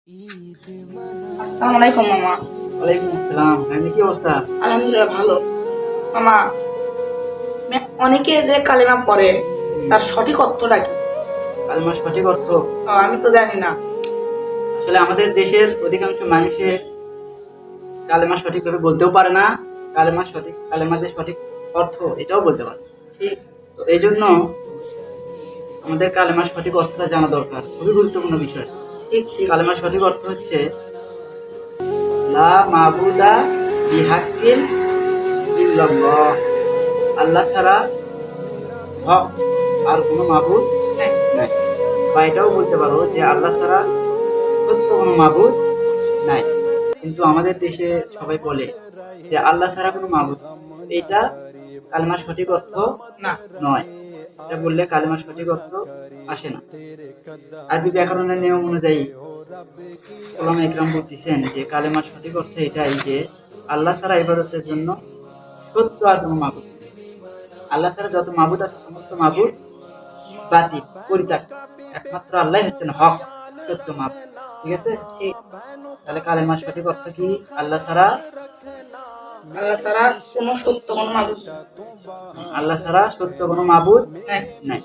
আসসালামু আলাইকুম মামা। ওয়ালাইকুম আসসালাম। কি অবস্থা? আলহামদুলিল্লাহ ভালো। মামা, অনেকে যে কালেমা পড়ে তার সঠিক অর্থটা কি? কালেমার সঠিক অর্থ আমি তো জানি না। আসলে আমাদের দেশের অধিকাংশ মানুষের কালেমা সঠিকভাবে বলতেও পারে না। কালেমার যে সঠিক অর্থ এটাও বলতে পারে না। ঠিক তো এই জন্য আমাদের কালেমার সঠিক অর্থটা জানা দরকার, খুবই গুরুত্বপূর্ণ বিষয়। ঠিক ঠিক কালেমার সঠিক অর্থ হচ্ছে লা মাবুদা বিহাক্কিন ইল্লাল্লাহ। আল্লাহ ছাড়া হক আর কোনো মাবুদ হ্যাঁ, নাই। বা এটাও বলতে পারো যে আল্লাহ ছাড়া সত্য কোনো মাবুদ নাই। কিন্তু আমাদের দেশে সবাই বলে যে আল্লাহ ছাড়া কোনো মাবুদ নেই। এইটা কালেমার সঠিক অর্থ না। নয়। এটা বললে কালেমার সঠিক অর্থ আসে না। আরবি ব্যাকরণের নিয়ম অনুযায়ী ওলামা ইকরাম বলতেছেন যে কালেমার সঠিক অর্থ এটাই যে আল্লাহ ছাড়া ইবাদতের জন্য সত্য আর কোনো মাবুদ নেই। আল্লাহ ছাড়া যত মাবুদ আছে সমস্ত মাবুদ বাতিল, পরিত্যক্ত। একমাত্র আল্লাহ হচ্ছেন হক, সত্য মাবুদ। ঠিক আছে? ঠিক তাহলে কালেমার সঠিক অর্থ কি? আল্লাহ ছাড়া আল্লাহ ছাড়া কোনো সত্য কোনো মাবুদ আল্লাহ ছাড়া সত্য কোনো মাবুদ নাই। নাই।